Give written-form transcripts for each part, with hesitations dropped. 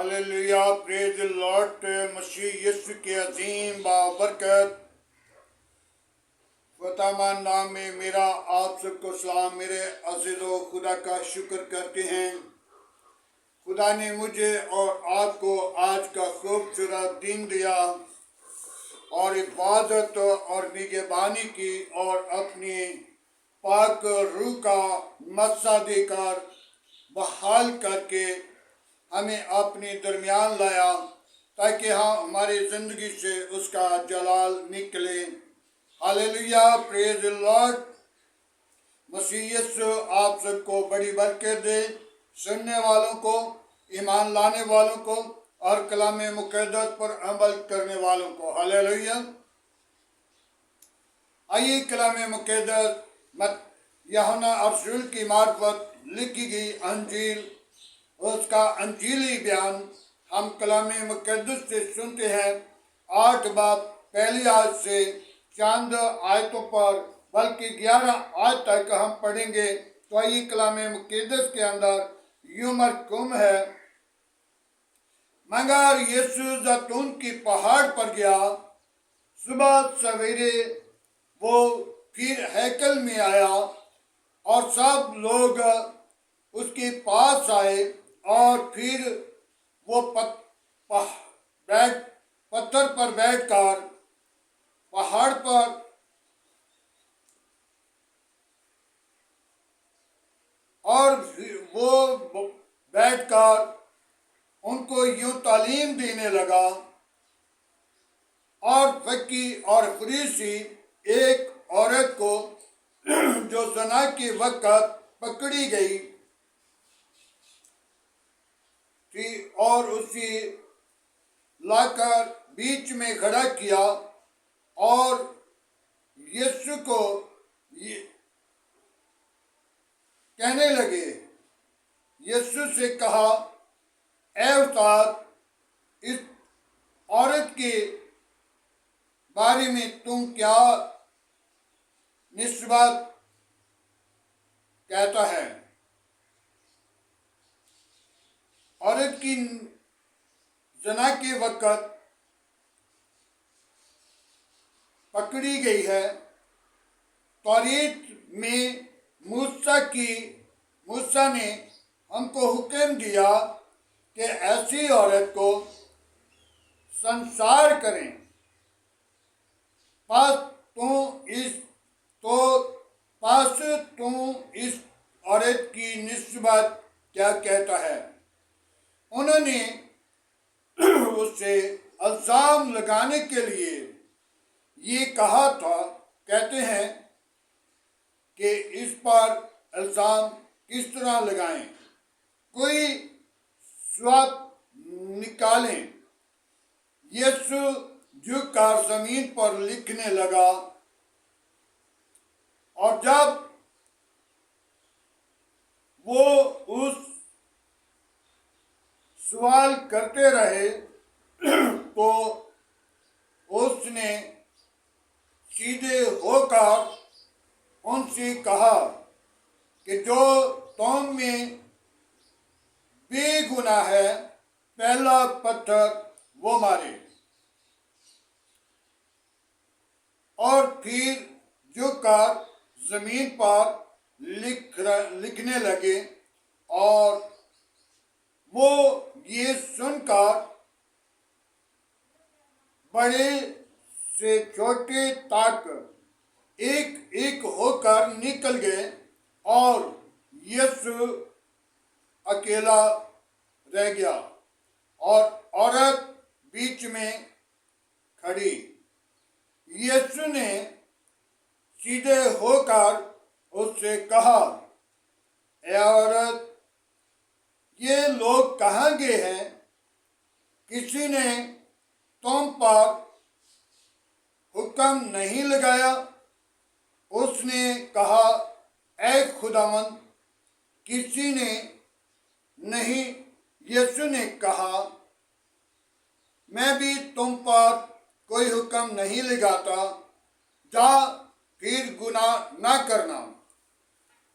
Hallelujah, praise the lord. मसीह यीशु के अजीम बाबरकत फतेहमान नाम में मेरा आप सबको सलाम। मेरे अज़ीज़ों, खुदा का शुक्र करते हैं। खुदा ने मुझे और आपको आज का खूबसूरत दिन दिया और इबादत और निगहबानी की और अपनी पाक रूह का मस्सा देकर बहाल करके हमें अपने दरमियान लाया ताकि हमारी ज़िंदगी से उसका जलाल निकले। Hallelujah, praise the lord. मसीह यीशु आप सबको बड़ी बरकत दे, सुनने वालों को, ईमान लाने वालों को और कलाम मुक़द्दस पर अमल करने वालों को। हालेलुया। आइए कलाम मुक़द्दस यूहन्ना रसूल की मार्फत लिखी गई अंजील, उसका अंजीली बयान हम कलाम मुक़द्दस से सुनते हैं। 8 बाब पहली आयत से चंद आयतों पर बल्कि 11 आयत तक हम पढ़ेंगे। तो आइए कलाम मुक़द्दस के अंदर यूं मरकूम है, मगर यीशु ज़ैतून की पहाड़ पर गया। सुबह सवेरे वो फिर हैकल में आया और सब लोग उसके पास आए और फिर वो पत्थर पर बैठकर पहाड़ पर और वो बैठकर उनको यूं तालीम देने लगा। और फकी और फरीसी एक औरत को जो ज़ना के वक्त पकड़ी गई थी और उसे लाकर बीच में खड़ा किया और यीशु को कहने लगे, यीशु से कहा, ऐ उस्ताद, इस औरत के बारे में तुम क्या निस्बत कहता है? औरत की ज़ना के वक्त पकड़ी गई है। तौरात में मूसा ने हमको हुक्म दिया कि ऐसी औरत को संसार करें। पास तू इस औरत की निस्बत क्या कहता है? उन्होंने उससे इल्ज़ाम लगाने के लिए ये कहा था। कहते हैं कि इस पर इल्ज़ाम किस तरह लगाएं, कोई सबब निकालें। यीशु झुककर ज़मीन पर लिखने लगा और जब वो उस सवाल करते रहे तो उसने सीधे होकर उनसे कहा कि जो तुम में बेगुनाह है, पहला पत्थर वो मारे। और फिर झुककर जमीन पर लिखने लगे और वो ये सुनकर बड़े से छोटे तक एक एक होकर निकल गए और यीशु अकेला रह गया और औरत बीच में खड़ी। यीशु ने सीधे होकर उससे कहा, ऐ औरत, ये लोग कहाँ गए हैं? किसी ने तुम पर हुक्म नहीं लगाया? उसने कहा, ऐ खुदावंद, किसी ने नहीं। यीशु ने कहा, मैं भी तुम पर कोई हुक्म नहीं लगाता, जा फिर गुनाह ना करना।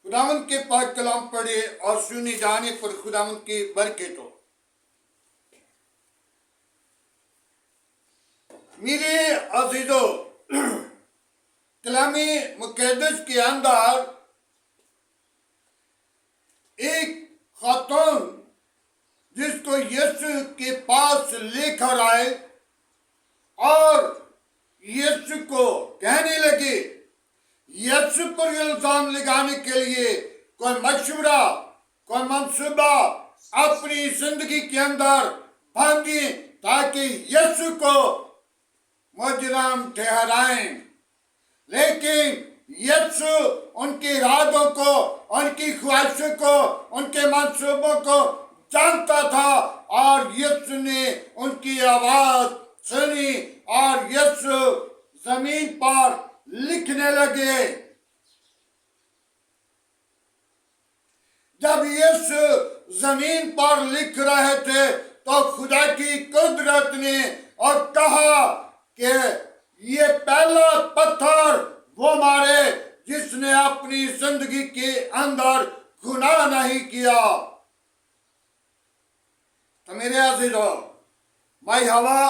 खुदावंद के पाक कलाम पढ़े और सुने जाने पर खुदावंद की बरकत हो। मेरे अजीजों, कलामी मुकद्दस के अंदर एक खातून जिसको यीशु के पास लेकर आए और यीशु को कहने लगे, यीशु पर इल्जाम लगाने के लिए कोई मशवरा, कोई मंसूबा अपनी जिंदगी के अंदर बांधिए ताकि यीशु को मुजरिम ठहराएं। लेकिन यीशु उनके इरादों को, उनकी ख्वाहिशों को, उनके मंसूबों को जानता था और यीशु ने उनकी आवाज सुनी और यीशु जमीन पर लिखने लगे। जब यीशु जमीन पर लिख रहे थे तो खुदा की कुदरत ने और कहा कि ये पहला पत्थर वो मारे जिसने अपनी जिंदगी के अंदर गुनाह नहीं किया। तो मेरे अजीजों, माई हवा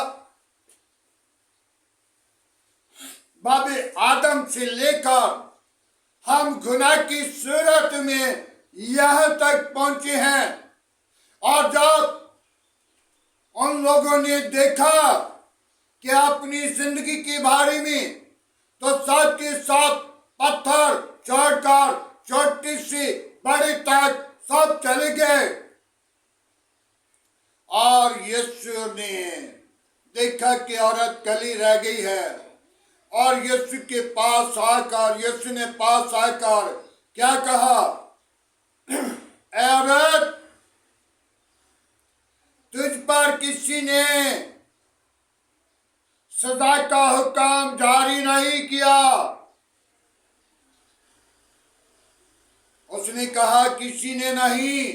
बाबे आदम से लेकर हम गुनाह की सूरत में यहां तक पहुंचे हैं। और जब उन लोगों ने देखा कि अपनी जिंदगी के बारे में, तो साथ के साथ पत्थर छोड़कर छोटी सी बड़ी तक सब चले गए। और यीशु ने देखा कि औरत कली रह गई है और यीशु के पास आकर, यीशु ने पास आकर क्या कहा, औरत, तुझ पर किसी ने सदा का हुक्म जारी नहीं किया। उसने कहा किसी ने नहीं।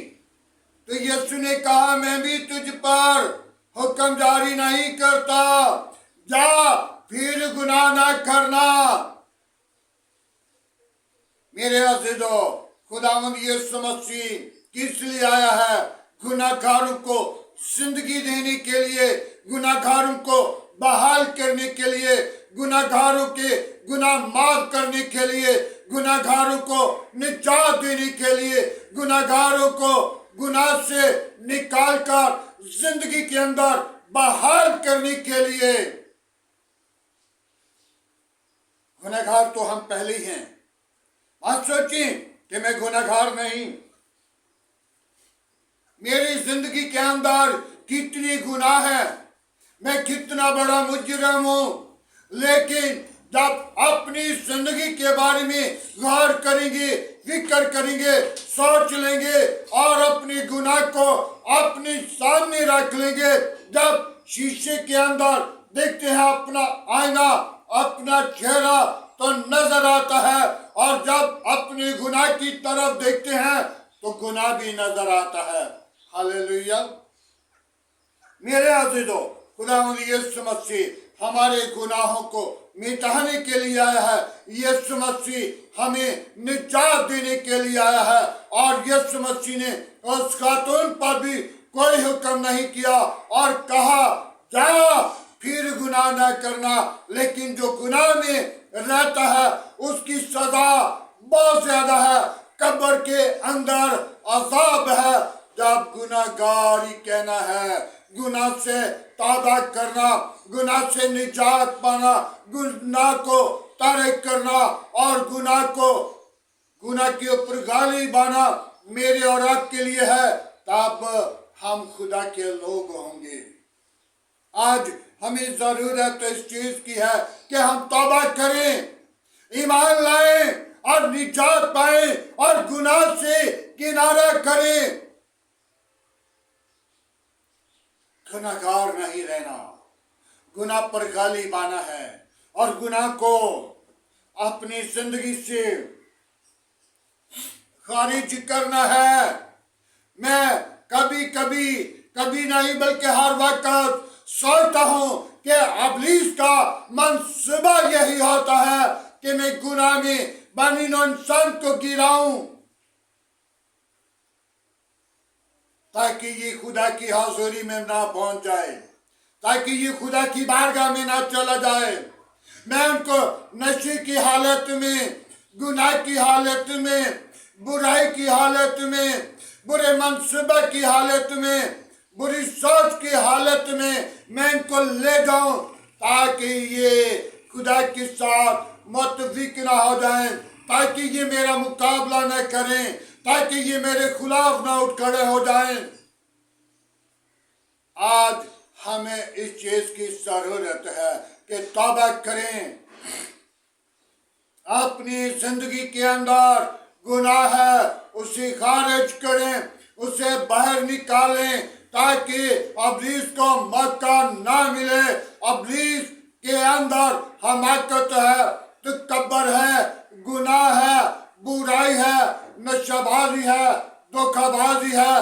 तो यीशु ने कहा मैं भी तुझ पर हुक्म जारी नहीं करता, जा फिर गुनाह ना करना। मेरे अज़ीज़ों, खुदावंद यीशु मसीह किस लिए आया है? गुनाहगारों को जिंदगी देने के लिए, गुनाहगारों को बहाल करने के लिए, गुनाहगारों के गुनाह माफ करने के लिए, गुनाहगारों को निजात देने के लिए, गुनाहगारों को गुनाह से निकालकर जिंदगी के अंदर बहाल करने के लिए। गुनाहगार तो हम पहले ही हैं। आप सोचें कि मैं गुनाहगार नहीं। मेरी जिंदगी के अंदर कितनी गुनाह है, मैं कितना बड़ा मुजरिम हूं। लेकिन जब अपनी जिंदगी के बारे में गौर करेंगे, फिक्र करेंगे, सोच लेंगे और अपनी गुनाह को अपने सामने रख लेंगे, जब शीशे के अंदर देखते हैं अपना आईना, अपना चेहरा, तो नजर आता है। और जब अपने गुनाह की तरफ देखते हैं तो गुनाह भी नजर आता है। हालेलुया। मेरे अज़ीज़ों, खुदावंद यीशु मसीह हमारे गुनाहों को मिटाने के लिए आया है। यीशु मसीह हमें निजात देने के लिए आया है। और यीशु मसीह ने उस खातून पर भी कोई हुक्म नहीं किया और कहा जा फिर गुनाह ना करना। लेकिन जो गुनाह में रहता है उसकी सजा बहुत ज्यादा है, कब्र के अंदर अजाब है। जब गुनाहगारी कहना है, गुनाह से तौबा करना, गुनाह से निजात पाना, गुनाह को तर्क करना और गुनाह के ऊपर गाली बाना मेरे और आपके लिए है, तब हम खुदा के लोग होंगे। आज हमें जरूरत इस चीज की है कि हम तौबा करें, ईमान लाएं और निजात पाएं और गुनाह से किनारा करें। गुनाहगार नहीं रहना, गुनाह पर गाली बाना है और गुनाह को अपनी जिंदगी से खारिज करना है। मैं कभी नहीं बल्कि हर वक्त सोचता हूं कि इब्लीस का मंसूबा यही होता है कि मैं गुनाह में बनी नौ इंसान को गिराऊं ताकि ये खुदा की हाज़ुरी में ना पहुंच जाए, ताकि ये खुदा की बारगाह में ना चला जाए। मैं उनको नशे की हालत में, गुनाह की हालत में, बुराई की हालत में, बुरे मनसूबा की हालत में, बुरी सोच की हालत में मैं इनको ले जाऊं, ताकि ये खुदा के साथ मुतफिक ना हो जाएं, ताकि ये मेरा मुकाबला न करें, ताकि ये मेरे खिलाफ ना उठ खड़े हो जाएं। आज हमें इस चीज की जरूरत है कि तौबा करें, अपनी जिंदगी के अंदर गुनाह है उसे खारिज करें, उसे बाहर निकालें, ताकि अब्लीस को मौका ना मिले। अब्लीस के अंदर हमाकत है, तकब्बर है, गुनाह है, बुराई है, नशाबाजी है, धोखाबाजी है,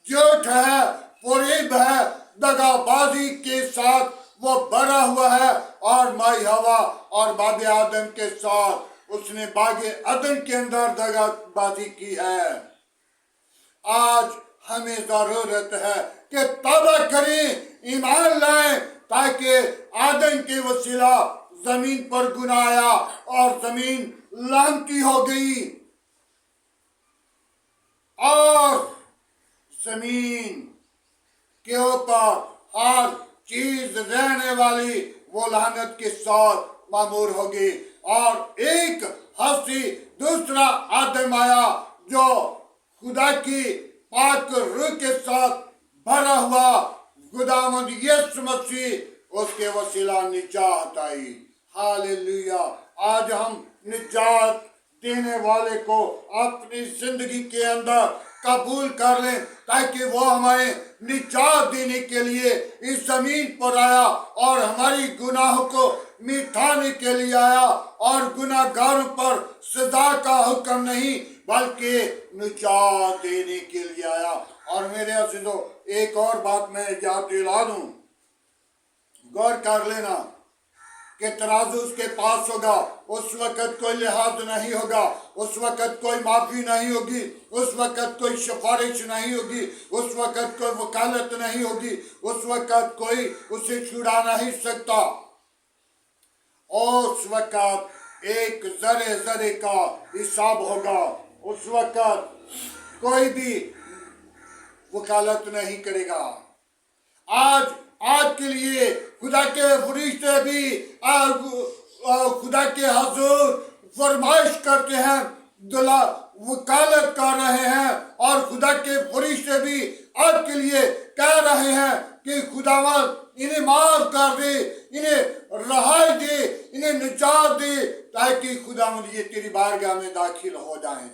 झूठ है, फरेब है, दगाबाजी के साथ वो भरा हुआ है। और माई हवा और बाबे आदम के साथ उसने बागे अदन के अंदर दगाबाजी की है। आज हमें जरूरत है कि तौबा करें, ईमान लाएं, ताकि आदम के वसीला जमीन पर गुनाह आया और जमीन लानती हो गई, और जमीन के ऊपर हर चीज रहने वाली वो लानत के साथ मामूर होगी। और एक हस्ती दूसरा आदम आया जो खुदा की पाक रूह के साथ भरा हुआ, खुदावंद यीशु मसीह उसके वसीला निजात आई। हालेलुया। आज हम निजात देने वाले को अपनी जिंदगी के अंदर कबूल कर लें, ताकि वो हमें निजात देने के लिए इस जमीन पर आया और हमारी गुनाहों को मिटाने के लिए आया, और गुनाहगारों पर सजा का हुक्म नहीं बल्कि निजात देने के लिए आया। और मेरे अज़ीज़ों, एक और बात मैं याद दिला दूं, गौर कर लेना कि तराजू उसके पास होगा, उस वक्त कोई लिहाज नहीं होगा, उस वक्त कोई माफी नहीं होगी, उस वक्त कोई सिफारिश नहीं होगी, उस वक्त कोई वकालत नहीं होगी, उस वक्त कोई उसे छुड़ा नहीं सकता। उस वक्त एक जरे जरे का हिसाब होगा, उस वक्त कोई भी वकालत नहीं करेगा। आज के लिए खुदा के फरिश्ते भी खुदा के हुजूर फरमाइश करते हैं, दुला वकालत कर रहे हैं, और खुदा के फरिश्ते भी आज के लिए कह रहे हैं कि खुदावंद इन्हें माफ कर दे, इन्हें रहाई दे, इन्हें निजात दे, ताकि खुदावंद ये तेरी बारगाह में दाखिल हो जाएं।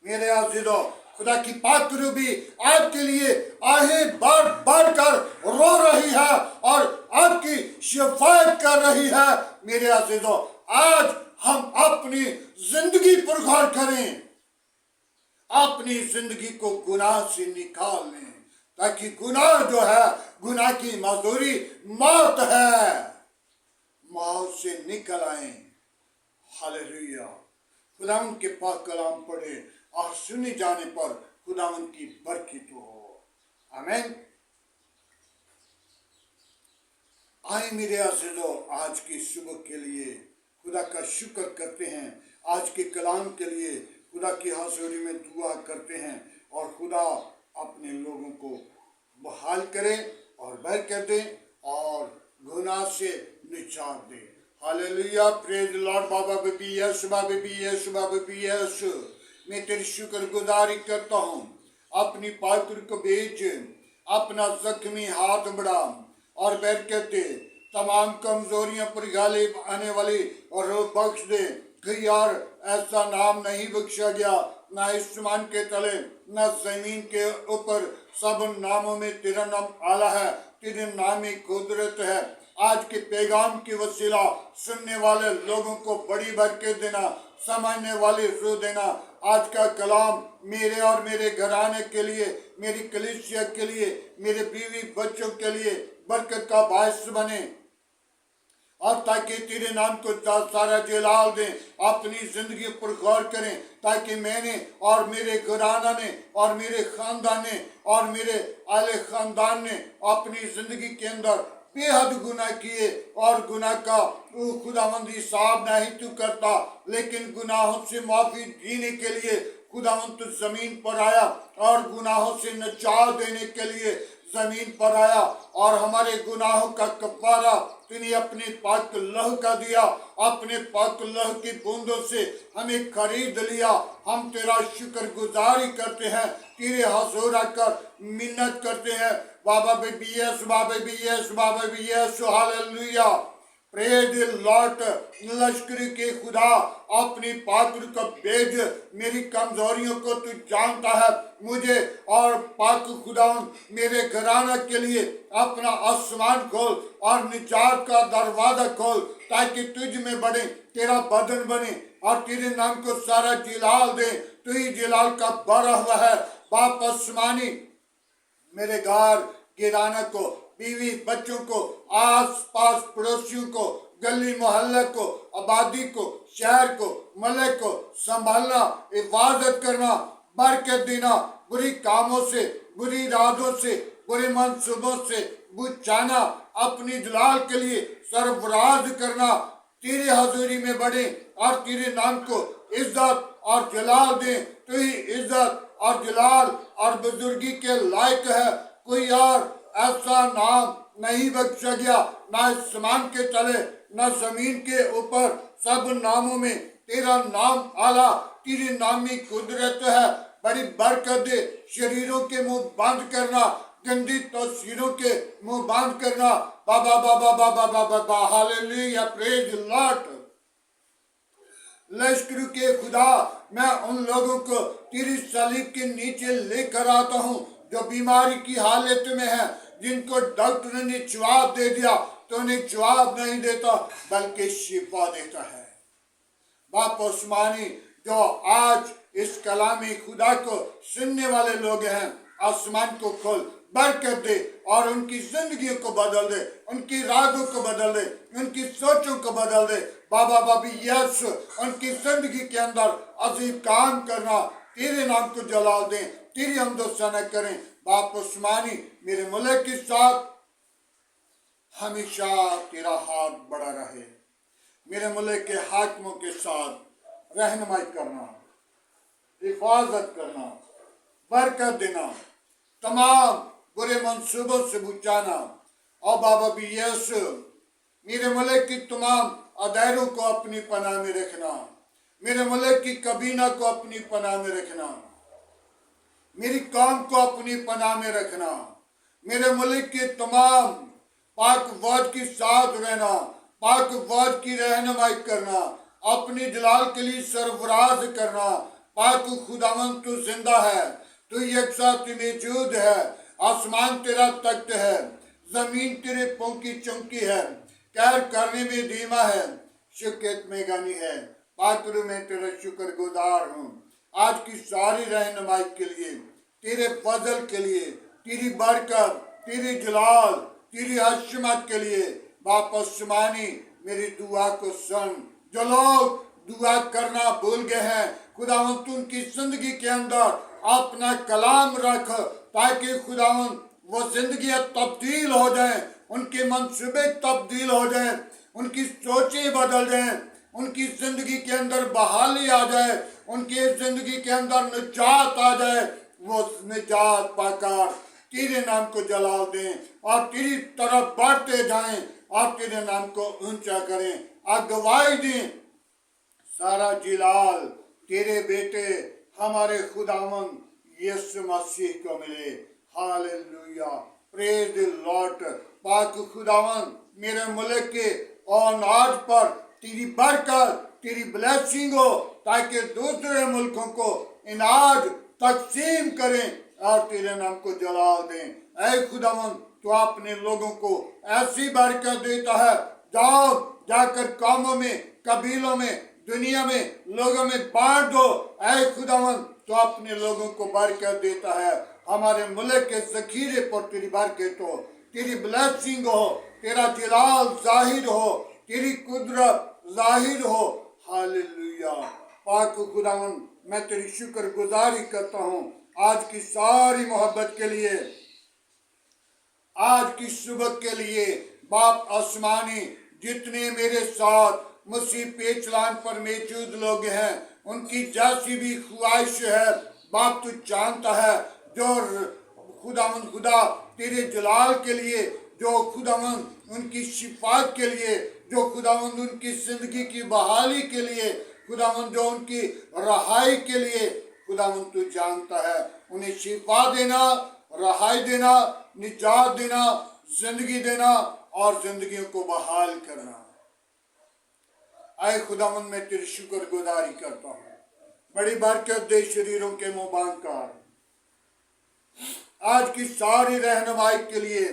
मेरे अज़ीज़ों, खुदा की पाक रूह भी आज के लिए आहें बढ़ बढ़ कर रो रही है और आपकी शिफायत कर रही है। मेरे अज़ीज़ों, आज हम अपनी जिंदगी पर गौर करें, अपनी जिंदगी को गुनाह से निकाल लें, ताकि गुनाह जो है, गुनाह की मजदूरी मौत है, मौत से निकल आए। हालेलुया। खुदावन के पाक कलाम पढ़े और सुने जाने पर खुदावन की बरकत हो। आमीन। आए मेरे अज़ीज़ों, आज की सुबह के लिए खुदा का शुक्र करते हैं, आज के कलाम के लिए खुदा की हाज़िरी में दुआ करते हैं, और खुदा अपने लोगों को बहाल करे और बरकत दे और गुनाह से निजात दे। हालेलुया। Praise lord. बाबा बेबी यीशु, बाबा बेबी यीशु, बाबा बेबी यीशु, मैं तेरी शुक्रगुजारी करता हूँ। अपनी पाकुर को भेज, अपना जख्मी हाथ बढ़ा और बरकत दे, तमाम कमजोरियों पर गालिब आने वाली और रोग बख्श दे। कि यार ऐसा नाम नहीं बख्शा गया, न आसमान के तले न जमीन के ऊपर, सब नामों में तेरा नाम आला है, तेरे नाम में कुदरत है। आज के पैगाम की वसीला सुनने वाले लोगों को बड़ी बरकत देना, समझने वाली रूह देना। आज का कलाम मेरे और मेरे घराने के लिए, मेरी कलीसिया के लिए, मेरे बीवी बच्चों के लिए बरकत का बायस बने। और ताकि तेरे नाम को सारा जलाल दें, अपनी जिंदगी पर गौर करें, ताकि मैंने और मेरे घराना ने और मेरे खानदान ने और मेरे आले खानदान ने अपनी जिंदगी के अंदर बेहद गुनाह किए और गुनाह का खुदावंद हिसाब नहीं तू करता, लेकिन गुनाहों से माफी देने के लिए खुदावंद तू जमीन पर आया और गुनाहों से निजात देने के लिए जमीन पर आया और हमारे गुनाहों का कफारा तूने अपने पाक लहू का दिया। अपने पाक लहू की बूंदों से हमें खरीद लिया। हम तेरा शुक्र गुजारी करते हैं, तेरे हजूर आकर मिन्नत करते हैं। बाबा बेबी यस, बाबा भी यस, बाबा भी yes, hallelujah. Praise the Lord. लश्कर के खुदा अपनी पाक का भेज, मेरी कमजोरियों को तू जानता है। मुझे और पाक खुदा मेरे घराना के लिए अपना आसमान खोल और निजात का दरवाजा खोल, ताकि तुझ में बढ़े, तेरा बदन बने और तेरे नाम को सारा जिलाल दे। तू ही जिलाल का बड़ा हुआ है। बाप आसमानी मेरे घर गिराना को, बीवी बच्चों को, आस पास पड़ोसियों को, गली मोहल्ले को, आबादी को, शहर को, मले को संभालना, हिफाजत करना, बरकत देना, बुरी कामों से, बुरी इरादों से, बुरे मंसूबों से बुझाना, अपनी जलाल के लिए सरफराज करना, तेरे हजूरी में बढ़े और तेरे नाम को इज्जत और जलाल दे। तो ही इज्जत और जलाल और बुजुर्गी के लायक है। कोई और ऐसा नाम नहीं बख्शा गया, ना आसमान के तले न जमीन के ऊपर, सब नामों में तेरा नाम आला। तेरे नाम में कुदरत है, बड़ी बरकत दे। शरीरों के मुंह बंद करना, गंदी तस्वीरों के मुंह बंद करना। बाबा बाबा बाबा बाबा बा, हालेलुया, प्रेज लॉर्ड। लश्कर के खुदा, मैं उन लोगों को तेरी सलीब के नीचे लेकर आता हूँ जो बीमारी की हालत में है, जिनको डॉक्टर ने जवाब दे दिया तो उन्हें जवाब नहीं देता बल्कि शिफा देता है। बाप आसमानी, जो आज इस कलामी खुदा को सुनने वाले लोग हैं, आसमान को खोल, बरकत दे और उनकी जिंदगियों को बदल दे, उनकी रागों को बदल दे, उनकी सोचों को बदल दे। बाबा बाबी यस, उनकी जिंदगी के अंदर अजीब काम करना, तेरे नाम को जलाल दें, तेरी हमदोसना करें। बाप आसमानी, मेरे मुल्क के साथ हमेशा तेरा हाथ बड़ा रहे। मेरे मुल्क के हाकिमों के साथ रहनुमाई करना, हिफाजत करना, बरकत देना, तमाम बुरे मंसूबों से बुझाना। और बाबा भी यस, मेरे मुल्क की तमाम अदारों को अपनी पनाह में रखना, मेरे मुल्क की कबीना को अपनी पनाह में रखना, मेरी कौम को अपनी पनाह में रखना, मेरे मुल्क के तमाम पाक फौज के साथ रहना, पाक फौज की रहनुमाई करना, अपनी जलाल के लिए सरफराज करना। पाक खुदावंद तू जिंदा है, तू यकसा तू मौजूद है। आसमान तेरा तख्त है, जमीन तेरे पांव की चौकी है, कहर करने में धीमा है, शिकत में गानी है। पाकरू में तेरा शुक्र गुजार हूँ आज की सारी रहनुमाई के लिए, तेरे फजल के लिए, तेरी बरकत, तेरी जलाल, तेरी हशमत के लिए। बाप आसमानी, मेरी दुआ को सुन। जो लोग दुआ करना भूल गए हैं, खुदावंद उनकी जिंदगी के अंदर अपना कलाम रख, ताकि खुदावंद वो जिंदगी तब्दील हो जाए, उनके मंसूबे तब्दील हो जाए, उनकी सोचें बदल जाएं, उनकी जिंदगी के अंदर बहाली आ जाए, उनकी जिंदगी के अंदर निजात आ जाए। वो निजात पाकर तेरे नाम को जलाल दें और तेरी तरफ बढ़ते जाएं और तेरे नाम को ऊंचा करें, अगवाई दें। सारा जिलाल तेरे बेटे हमारे खुदावंद यीशु मसीह को मिले। Hallelujah, praise the Lord. पाक खुदावंद, मेरे मुल्क के और अनाज पर तेरी बरकत, तेरी ब्लेसिंग हो, ताकि दूसरे मुल्कों को अनाज तकसीम करें और तेरे नाम को जलाल दें। ऐ खुदावंद, तो अपने लोगों को ऐसी बरकत देता है, जाओ जाकर कौमों में, कबीलों में, दुनिया में लोगों में बांट दो। ऐ खुदावंद, तो अपने लोगों को बरकत देता है। हमारे मुल्क के जखीरे पर तेरी बरकत हो, तेरी ब्लेसिंग हो, तेरा जलाल जाहिर हो, तेरी कुदरत जाहिर हो। हालेलुया। पाक खुदावन, मैं तेरी शुक्रगुजारी करता हूँ आज की सारी मोहब्बत के लिए, आज की सुबह के लिए। बाप आसमानी, जितने मेरे साथ मसीह पेचलान पर मौजूद लोग हैं, उनकी जैसी भी ख्वाहिश है बाप तू जानता है। जो खुदावन खुदा तेरे जलाल के लिए, जो खुदावन उनकी शिफात के लिए, जो खुदावन उनकी जिंदगी की बहाली के लिए, खुदावन जो उनकी रहाई के लिए, खुदावन तू जानता है। उन्हें शिफा देना, रहाई देना, निजात देना, जिंदगी देना और जिंदगियों को बहाल करना। आए खुदावन, मैं तेरी शुक्रगुजारी करता हूँ। बड़ी बरकत दे शरीरों के मुंह बांध कर आज की सारी रहनुमाई के लिए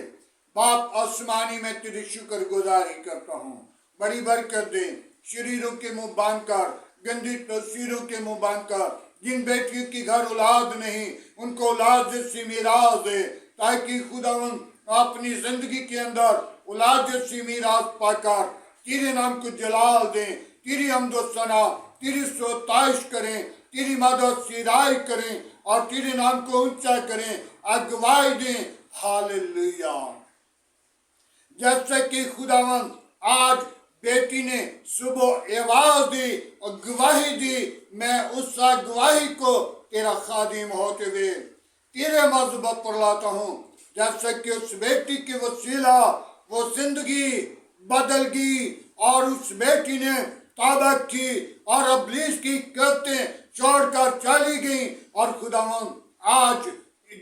बाप आसमानी, मैं तेरी शुक्रगुजारी करता हूँ। बड़ी बरकत दे शरीरों के मुंह बांध कर, गंदी तस्वीरों के मुंह बांध कर, जिन बेटियों की घर औलाद नहीं, उनको औलाद जैसी मीरास दे, ताकि खुदावन अपनी जिंदगी के अंदर औलाद जैसी मीरास पाकर तेरे नाम को जलाल दें, तेरी हमदो सना, तेरी सोताइश करें, तेरी मदद सिराई करें और तेरे नाम को ऊंचा करें, अगवाई दें। हालेलुया। जैसे कि खुदावन आज बेटी ने सुबह आवाज दी और गवाही दी, मैं उस गवाही को तेरा खादिम होते हुए तेरे मज़हब पर लाता हूँ। जैसे कि उस बेटी के वसीला वो जिंदगी बदल गई और उस बेटी ने तौबा की और इब्लीस की करतें छोड़कर चली गई। और खुदावन आज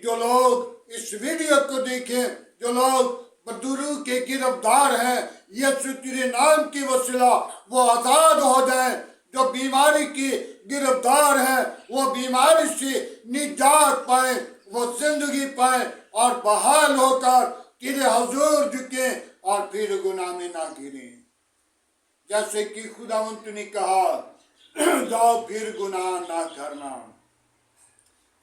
जो लोग इस वीडियो को देखें, जो लोग बदुरू के गिरफ्तार हैं, यीशु तेरे नाम की वसीला वो आजाद हो जाए। जो बीमारी की गिरफ्तार है वो बीमारी से निजात पाए, वो जिंदगी पाए और बहाल होकर तेरे हुजूर झुके और फिर गुनाह में ना गिरे। जैसे कि खुदावंत ने कहा, जाओ फिर गुनाह ना करना।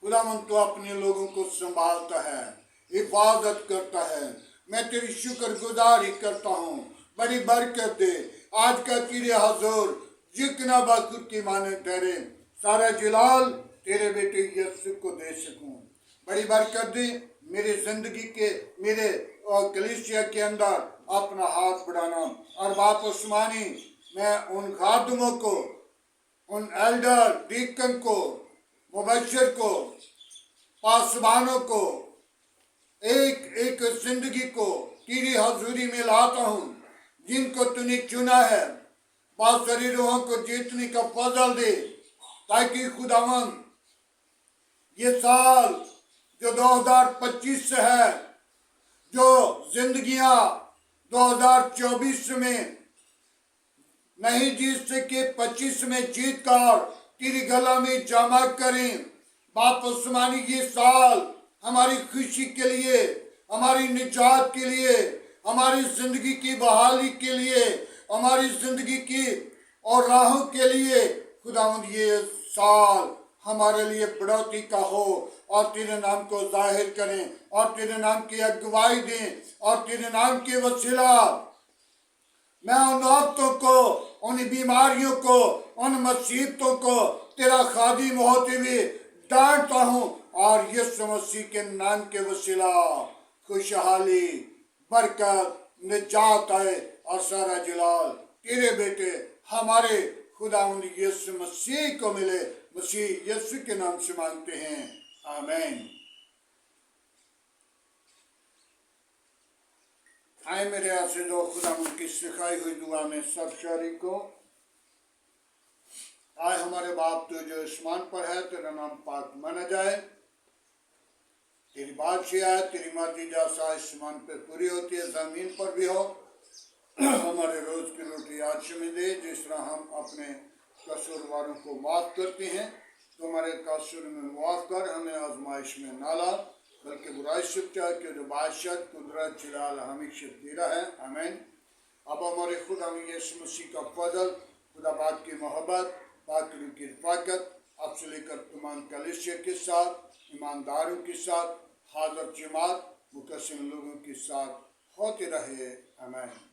खुदावंत तो अपने लोगों को संभालता है, हिफाजत करता है। मैं तेरी शुक्रगुजारी करता हूँ। बड़ी बरकत दे आज का तेरे हुजूर जितना बखुद की माने तेरे सारा जलाल तेरे बेटे यीशु को दे सकूं। बड़ी बरकत दे मेरी जिंदगी के, मेरे कलीसिया के अंदर अपना हाथ बढ़ाना। और बाप उस्मानी, मैं उन खादमों को, उन एल्डर डीकन को, मुबशर को, पासवानों को, एक एक जिंदगी को तेरी हजूरी में लाता हूँ, जिनको तूने चुना है। बासरी रूहों को जीतने का फजल दे, ताकि खुदावन ये साल जो 2025 से है, जो जिंदगियां 2024 में नहीं जीत सके, 25 में जीत कर तेरी गला में जमा करें। बाप उस्मानी, ये साल हमारी खुशी के लिए, हमारी निजात के लिए, हमारी जिंदगी की बहाली के लिए, हमारी जिंदगी की और राहों के लिए खुदावंद ये साल हमारे लिए बढ़ोतरी का हो और तेरे नाम को जाहिर करें और तेरे नाम की अगुवाई दें और तेरे नाम के वसीला मैं उन औरतों को, उन बीमारियों को, उन मुसीबतों को तेरा खादिम होते हुए डांटता हूँ। और यीशु मसीह के नाम के वसीला खुशहाली, बरकत, निजात आए और सारा जलाल तेरे बेटे हमारे खुदावंद यीशु मसीह को मिले। मसीह यीशु के नाम से मांगते हैं, आमीन। आए मेरे आसिदो, खुदावंद की सिखाई हुई दुआ में सब शरीक को। आए हमारे बाप तो जो आसमान पर है, तेरा नाम पाक माना जाए, तेरी बादशाह है, तेरी मर्जी जैसा आसमान पे पूरी होती है जमीन पर भी हो। हमारे रोज की रोटी आज हमें दे, जिस तरह हम अपने कसूरवारों को माफ करते हैं, तो हमारे कसूर में माफ कर, हमें आजमाइश में ना ला, बल्कि बुराई से बचा, के जो बादशाह कुदरत जलाल हमेशा तेरा है, आमीन। अब हमारे खुदा यीशु मसीह का फजल, खुदा बाप की मोहब्बत, पाक की रफ़ाकत अब से लेकर तमाम कलीसिया के साथ, ईमानदारों के साथ, हाज़िर जमात मुकस्सिम लोगों के साथ होते रहे, आमीन।